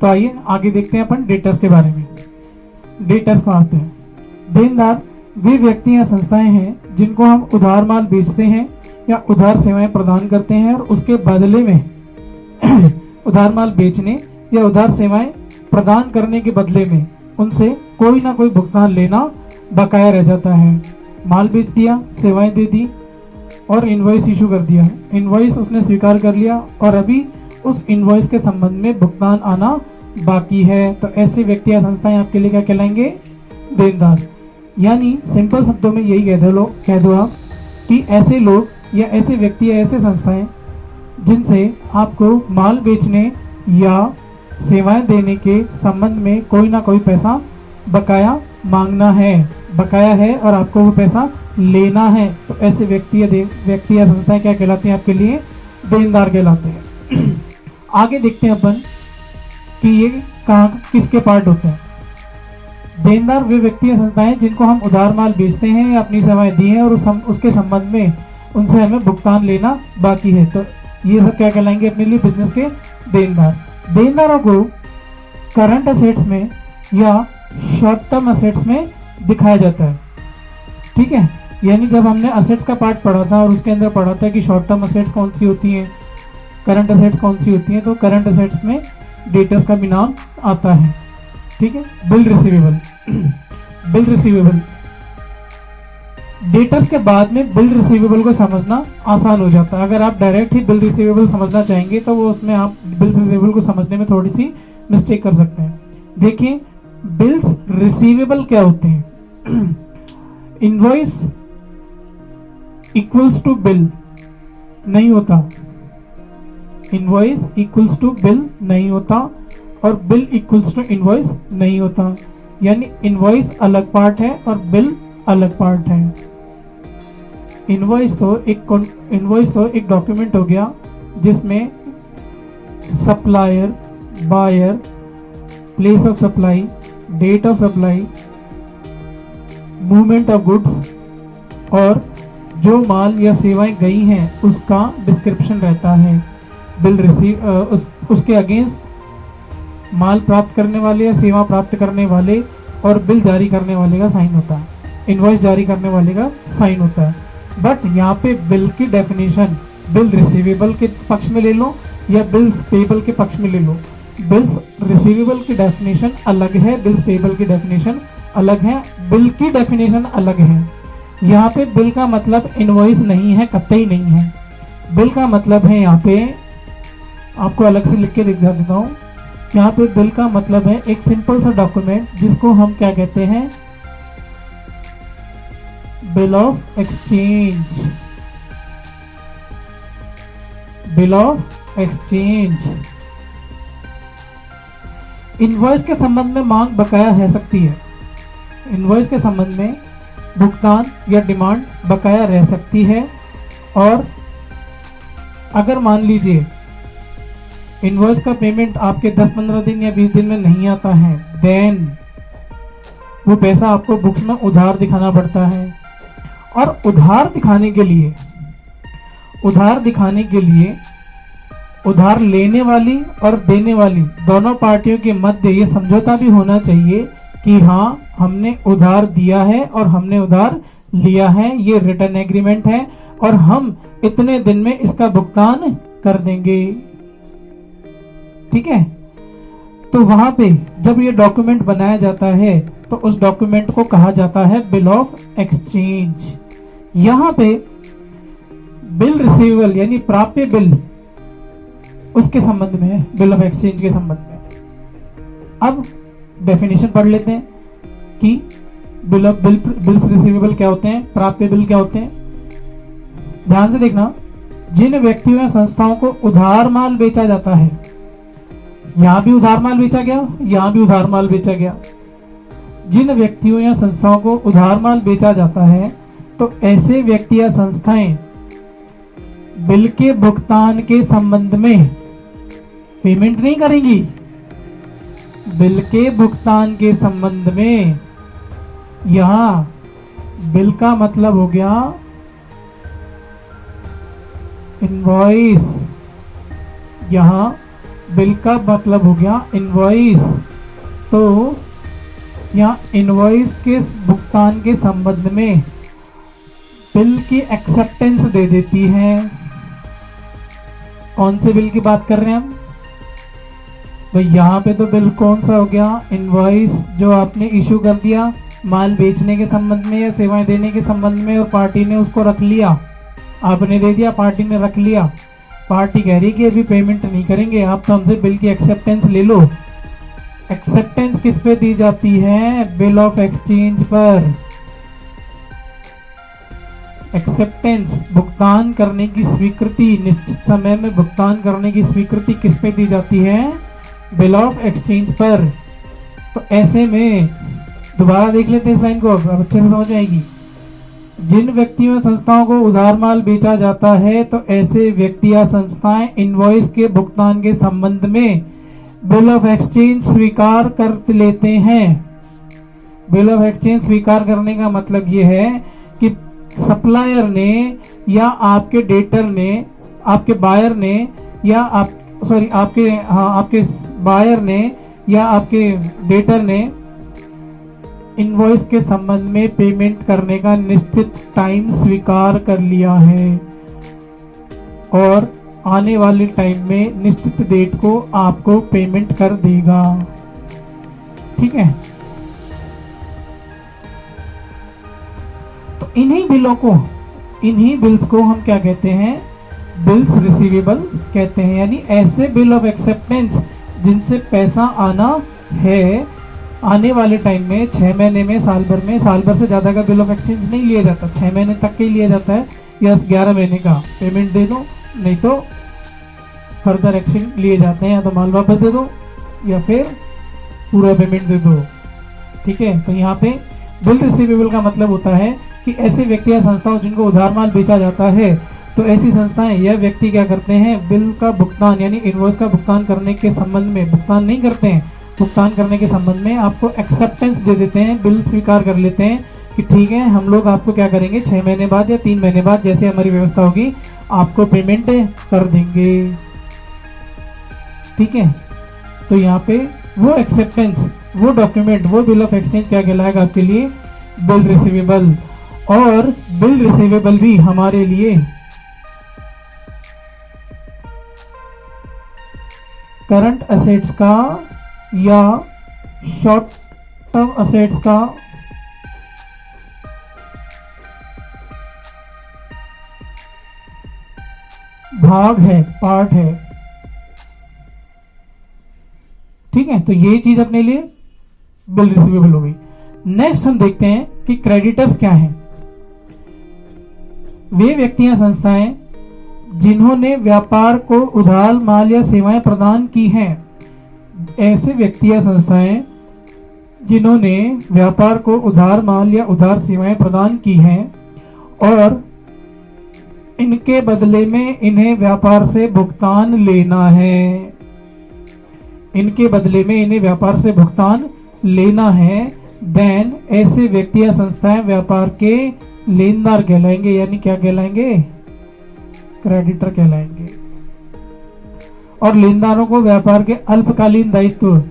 तो आइए आगे देखते हैं अपन डेटर्स के बारे में। डेटर्स को आते हैं। देनदार वे व्यक्ति या संस्थाएं हैं जिनको हम उधार माल बेचते हैं या उधार सेवाएं प्रदान करते हैं और उसके बदले में उधार माल बेचने या उधार सेवाएं प्रदान करने के बदले में उनसे कोई ना कोई भुगतान लेना बकाया रह जाता है। माल बेच दिया, सेवाएं दे दी और इनवॉइस इशू कर दिया। इनवॉइस उसने स्वीकार कर लिया और अभी उस इनवॉइस के संबंध में भुगतान आना बाकी है। तो ऐसे व्यक्ति या संस्थाएं आपके लिए क्या कहलाएंगे? देनदार। यानी सिंपल शब्दों में यही कह दो आप कि ऐसे लोग या ऐसे व्यक्ति या ऐसे संस्थाएं जिनसे आपको माल बेचने या सेवाएं देने के संबंध में कोई ना कोई पैसा बकाया मांगना है, बकाया है और आपको वो पैसा लेना है, तो ऐसे व्यक्ति या संस्थाएं क्या कहलाती हैं आपके लिए? देनदार कहलाते हैं। आगे देखते हैं अपन कि ये कहाँ किसके पार्ट होते हैं। देनदार वे व्यक्ति या संस्थाएं जिनको हम उधार माल बेचते हैं या अपनी सेवाएं दी हैं और उसके संबंध में उनसे हमें भुगतान लेना बाकी है, तो ये सब क्या कहलाएंगे अपने लिए? बिजनेस के देनदार। देनदारों को करंट असेट्स में या शॉर्ट टर्म असेट्स में दिखाया जाता है। ठीक है, यानी जब हमने असेट्स का पार्ट पढ़ा था और उसके अंदर पढ़ा था कि शॉर्ट टर्म असेट्स कौन सी होती हैं, करंट असेट्स कौन सी होती हैं, तो करंट असेट्स में डेटर्स का भी नाम आता है। ठीक है, bill receivable. Bill receivable debtors के बाद में बिल रिसीवेबल को समझना आसान हो जाता है। अगर आप डायरेक्ट ही बिल रिसीवेबल समझना चाहेंगे तो वो उसमें आप बिल रिसीवेबल को समझने में थोड़ी सी मिस्टेक कर सकते हैं। देखिए, बिल्स रिसीवेबल क्या होते हैं? इनवॉइस इक्वल्स टू बिल नहीं होता, इनवॉइस इक्वल्स टू बिल नहीं होता और बिल इक्वल्स टू इनवॉइस नहीं होता। यानी इनवॉइस अलग पार्ट है और बिल अलग पार्ट है। इनवॉइस तो एक डॉक्यूमेंट हो गया जिसमें supplier, buyer, place of supply, date of supply, movement of goods और जो माल या सेवाएं गई हैं उसका डिस्क्रिप्शन रहता है। बिल उसके अगेंस्ट माल प्राप्त करने वाले या सेवा प्राप्त करने वाले और बिल जारी करने वाले का साइन होता है, इनवॉइस जारी करने वाले का साइन होता है। बट यहाँ पे बिल की डेफिनेशन बिल रिसीवेबल के पक्ष में ले लो या बिल्स पेबल के पक्ष में ले लो, बिल्स रिसीवेबल की डेफिनेशन अलग है, बिल्स पेबल की डेफिनेशन अलग है, बिल की डेफिनेशन अलग है। यहाँ पे बिल का मतलब इनवॉइस नहीं है, कतई नहीं है। बिल का मतलब है, यहाँ पे आपको अलग से लिख के दिखा देता हूँ, यहाँ पे बिल का मतलब है एक सिंपल सा डॉक्यूमेंट जिसको हम क्या कहते हैं? Bill of exchange. Bill of exchange. Invoice के संबंध में मांग बकाया है सकती है, इनवॉइस के संबंध में भुगतान या डिमांड बकाया रह सकती है। और अगर मान लीजिए इनवॉइस का पेमेंट आपके 10-15 दिन या 20 दिन में नहीं आता है, देन वो पैसा आपको बुक्स में उधार दिखाना पड़ता है। और उधार दिखाने के लिए उधार लेने वाली और देने वाली दोनों पार्टियों के मध्य ये समझौता भी होना चाहिए कि हाँ, हमने उधार दिया है और हमने उधार लिया है, ये रिटर्न एग्रीमेंट है और हम इतने दिन में इसका भुगतान कर देंगे। ठीक है, तो वहां पे जब ये डॉक्यूमेंट बनाया जाता है तो उस डॉक्यूमेंट को कहा जाता है बिल ऑफ एक्सचेंज। यहां पे बिल रिसीवेबल यानी प्राप्य बिल उसके संबंध में है, बिल ऑफ एक्सचेंज के संबंध में। अब डेफिनेशन पढ़ लेते हैं कि बिल्स रिसीवेबल क्या होते हैं, प्राप्य बिल क्या होते हैं। ध्यान से देखना, जिन व्यक्तियों या संस्थाओं को उधार माल बेचा जाता है, यहां भी उधार माल बेचा गया, यहां भी उधार माल बेचा गया, जिन व्यक्तियों या संस्थाओं को उधार माल बेचा जाता है तो ऐसे व्यक्ति या संस्थाएं बिल के भुगतान के संबंध में पेमेंट नहीं करेंगी। बिल के भुगतान के संबंध में यहां बिल का मतलब हो गया इनवॉइस, यहां बिल का मतलब हो गया इनवॉइस। तो यहाँ इनवॉइस के भुगतान के संबंध में बिल की एक्सेप्टेंस दे देती है। कौन से बिल की बात कर रहे हैं हम? तो यहाँ पे तो बिल कौन सा हो गया? इनवॉइस, जो आपने इशू कर दिया माल बेचने के संबंध में या सेवाएं देने के संबंध में, और पार्टी ने उसको रख लिया, आपने दे दिया, पार्टी ने रख लिया। पार्टी कह रही कि अभी पेमेंट नहीं करेंगे, आप तो हमसे बिल की एक्सेप्टेंस ले लो। एक्सेप्टेंस किस पे दी जाती है? बिल ऑफ एक्सचेंज पर। एक्सेप्टेंस, भुगतान करने की स्वीकृति, निश्चित समय में भुगतान करने की स्वीकृति किस पे दी जाती है? बिल ऑफ एक्सचेंज पर। तो ऐसे में दोबारा देख लेते हैं इस लाइन को, अब अच्छे से समझ आएगी। जिन व्यक्तियों संस्थाओं को उधार माल बेचा जाता है तो ऐसे व्यक्ति या संस्थाएं इनवॉइस के भुगतान के संबंध में बिल ऑफ एक्सचेंज स्वीकार कर लेते हैं। बिल ऑफ एक्सचेंज स्वीकार करने का मतलब यह है कि सप्लायर ने या आपके डेटर ने, आपके बायर ने, या आपके बायर ने या आपके डेटर ने इनवॉइस के संबंध में पेमेंट करने का निश्चित टाइम स्वीकार कर लिया है और आने वाले टाइम में निश्चित डेट को आपको पेमेंट कर देगा। ठीक है, तो इन्हीं बिल्स को हम क्या कहते हैं? बिल्स रिसीवेबल कहते हैं। यानी ऐसे बिल ऑफ एक्सेप्टेंस जिनसे पैसा आना है आने वाले टाइम में, 6 महीने में, साल भर से ज्यादा का बिल ऑफ एक्सचेंज नहीं लिया जाता, 6 महीने तक के ही लिया जाता है, या 11 महीने का पेमेंट दे दो, नहीं तो फर्दर एक्शन लिए जाते हैं, या तो माल वापस दे दो या फिर पूरा पेमेंट दे दो। ठीक है, तो यहाँ पे बिल रिसीवेबल का मतलब होता है कि ऐसे व्यक्ति या संस्थाओं जिनको उधार माल बेचा जाता है, तो ऐसी संस्थाएं या व्यक्ति क्या करते हैं? बिल का भुगतान यानी इनवॉइस का भुगतान करने के संबंध में, भुगतान नहीं करते हैं, भुगतान करने के संबंध में आपको एक्सेप्टेंस दे देते हैं, बिल स्वीकार कर लेते हैं कि ठीक है, हम लोग आपको क्या करेंगे, 6 महीने बाद या 3 महीने बाद जैसे हमारी व्यवस्था होगी आपको पेमेंट कर देंगे। ठीक है, तो यहाँ पे वो एक्सेप्टेंस, वो डॉक्यूमेंट, वो बिल ऑफ एक्सचेंज क्या कहलाएगा आपके लिए? Bill receivable. और बिल रिसीवेबल भी हमारे लिए करंट असेट्स का या शॉर्ट टर्म असेट्स का भाग है, पार्ट है। ठीक है, तो ये चीज अपने लिए बिल रिसीवेबल हो गई। नेक्स्ट हम देखते हैं कि क्रेडिटर्स क्या हैं। वे व्यक्ति या संस्थाएं जिन्होंने व्यापार को उधार माल या सेवाएं प्रदान की हैं। ऐसे व्यक्ति या संस्थाएं जिन्होंने व्यापार को उधार माल या उधार सेवाएं प्रदान की हैं और इनके बदले में इन्हें व्यापार से भुगतान लेना है। इनके बदले में इन्हें व्यापार से भुगतान लेना है, देन ऐसे व्यक्ति या संस्थाएं व्यापार के लेनदार कहलाएंगे। यानी क्या कहलाएंगे? क्रेडिटर कहलाएंगे। और लेनदारों को व्यापार के अल्पकालीन दायित्व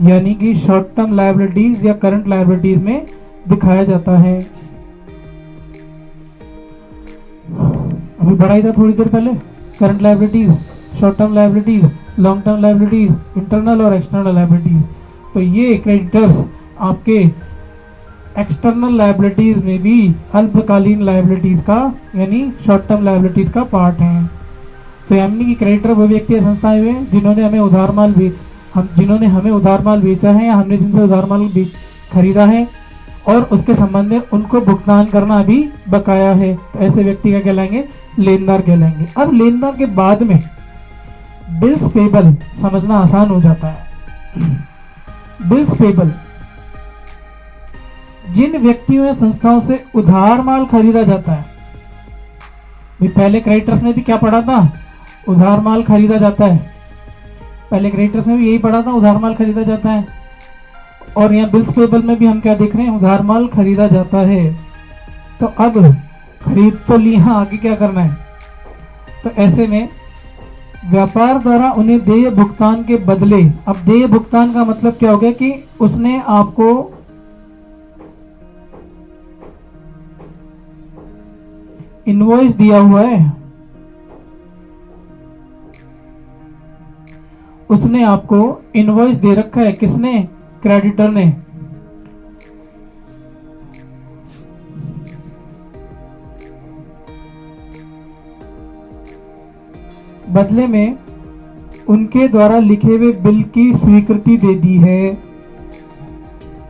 यानी कि शॉर्ट टर्म लायबिलिटीज या करंट लायबिलिटीज में दिखाया जाता है। अभी बढ़ा ही था थोड़ी देर पहले, current liabilities, short term liabilities, long term liabilities, internal और एक्सटर्नल लायबिलिटीज। तो ये क्रेडिटर्स आपके एक्सटर्नल लायबिलिटीज में भी अल्पकालीन लायबिलिटीज का यानी शॉर्ट टर्म लायबिलिटीज का पार्ट है। तो यानी कि क्रेडिटर वो व्यक्ति या संस्थाएं हुए जिन्होंने हमें उधार माल बेचा है या हमने जिनसे उधार माल खरीदा है और उसके संबंध में उनको भुगतान करना अभी बकाया है। तो ऐसे व्यक्ति का कहलाएंगे? लेनदार कहलाएंगे। अब लेनदार के बाद में बिल्स पेबल समझना आसान हो जाता है। बिल्स पेबल जिन व्यक्तियों या संस्थाओं से उधार माल खरीदा जाता है। पहले क्रेडिटर्स में भी क्या पढ़ा था? उधार माल खरीदा जाता है। पहले क्रेडिटर्स में भी यही पढ़ा था, उधार माल खरीदा जाता है। और यहाँ बिल्स पेबल में भी हम क्या देख रहे हैं? उधार माल खरीदा जाता है। तो अब खरीद तो लिया, आगे क्या करना है? तो ऐसे में व्यापार द्वारा उन्हें देय भुगतान के बदले, अब देय भुगतान का मतलब क्या हो गया कि उसने आपको इनवॉइस दिया हुआ है, उसने आपको इनवॉइस दे रखा है। किसने? क्रेडिटर ने। बदले में उनके द्वारा लिखे हुए बिल की स्वीकृति दे दी है,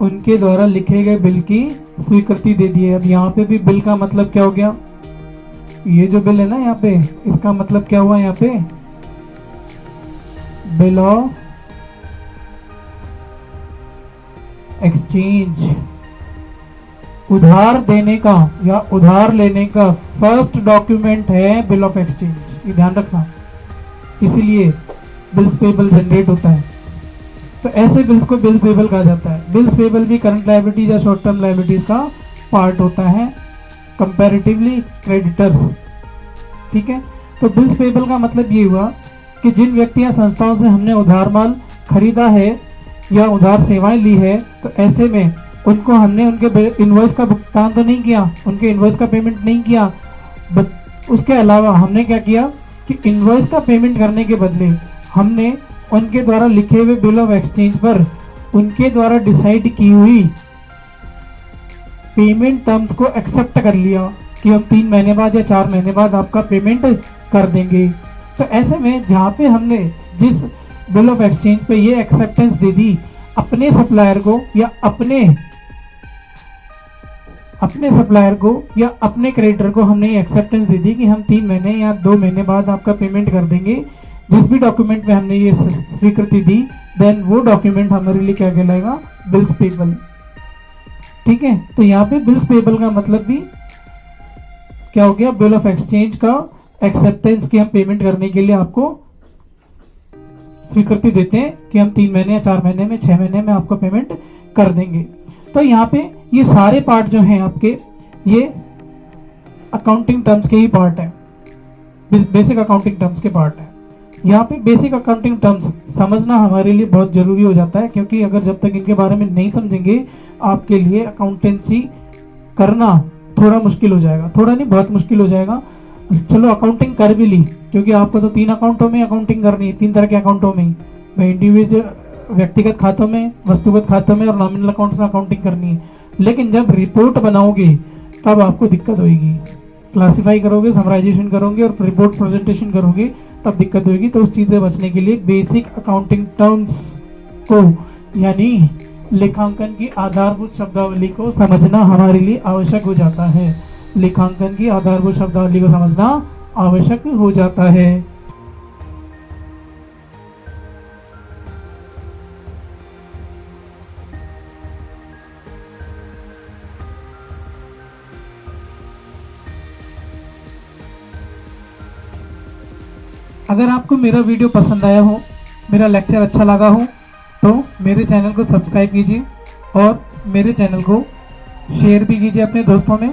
उनके द्वारा लिखे गए बिल की स्वीकृति दे दी है। अब यहाँ पे भी बिल का मतलब क्या हो गया? ये जो बिल है ना यहाँ पे, इसका मतलब क्या हुआ यहाँ पे? Bill of exchange. उधार देने का या उधार लेने का फर्स्ट डॉक्यूमेंट है बिल ऑफ एक्सचेंज, ये ध्यान रखना। इसीलिए बिल्स पेबल जनरेट होता है। तो ऐसे बिल्स को बिल्स पेबल कहा जाता है। बिल्स पेबल भी करंट लायबिलिटीज या शॉर्ट टर्म लायबिलिटीज का पार्ट होता है, कंपैरेटिवली क्रेडिटर्स। ठीक है, तो बिल्स पेबल का मतलब ये हुआ कि जिन व्यक्ति या संस्थाओं से हमने उधार माल खरीदा है या उधार सेवाएं ली है, तो ऐसे में उनको हमने उनके इनवॉइस का भुगतान तो नहीं किया, उनके इनवॉइस का पेमेंट नहीं किया, उसके अलावा हमने क्या किया कि इनवॉइस का पेमेंट करने के बदले हमने उनके द्वारा लिखे हुए बिल ऑफ एक्सचेंज पर उनके द्वारा डिसाइड की हुई पेमेंट टर्म्स को एक्सेप्ट कर लिया कि हम 3 महीने बाद या 4 महीने बाद आपका पेमेंट कर देंगे। तो ऐसे में जहाँ पे हमने जिस बिल ऑफ एक्सचेंज पे ये एक्सेप्टेंस दे दी अपने सप्लायर को या अपने सप्लायर को या अपने क्रेडिटर को, हमने ये एक्सेप्टेंस दे दी कि हम 3 महीने या 2 महीने बाद आपका पेमेंट कर देंगे। जिस भी डॉक्यूमेंट में हमने ये स्वीकृति दी, देन वो डॉक्यूमेंट हमारे लिए क्या कहलाएगा? Bills payable. ठीक है, तो यहाँ पे बिल्स पेबल का मतलब भी क्या हो गया? बिल ऑफ एक्सचेंज का एक्सेप्टेंस कि हम पेमेंट करने के लिए आपको स्वीकृति देते हैं कि हम 3 महीने या 4 महीने में 6 महीने में आपको पेमेंट कर देंगे। तो यहाँ पे ये सारे पार्ट जो हैं आपके, ये अकाउंटिंग टर्म्स के ही पार्ट है, बेसिक अकाउंटिंग टर्म्स के पार्ट है। यहाँ पे बेसिक अकाउंटिंग टर्म्स समझना हमारे लिए बहुत जरूरी हो जाता है, क्योंकि अगर जब तक इनके बारे में नहीं समझेंगे आपके लिए अकाउंटेंसी करना थोड़ा मुश्किल हो जाएगा, थोड़ा नहीं बहुत मुश्किल हो जाएगा। चलो अकाउंटिंग कर भी ली, क्योंकि आपको तो 3 अकाउंटों में अकाउंटिंग करनी है, 3 तरह के अकाउंटों में, इंडिविजुअल व्यक्तिगत खातों में, वस्तुगत खातों में और नॉमिनल अकाउंट्स में अकाउंटिंग करनी है। लेकिन जब रिपोर्ट बनाओगे तब आपको दिक्कत होगी, क्लासिफाई करोगे, समराइजेशन करोगे और रिपोर्ट प्रेजेंटेशन करोगे तब दिक्कत होगी। तो उस चीज़ से बचने के लिए बेसिक अकाउंटिंग टर्म्स को यानी लेखांकन की आधारभूत शब्दावली को समझना हमारे लिए आवश्यक हो जाता है। लेखांकन की आधारभूत शब्दावली को समझना आवश्यक हो जाता है। अगर आपको मेरा वीडियो पसंद आया हो, मेरा लेक्चर अच्छा लगा हो, तो मेरे चैनल को सब्सक्राइब कीजिए और मेरे चैनल को शेयर भी कीजिए अपने दोस्तों में।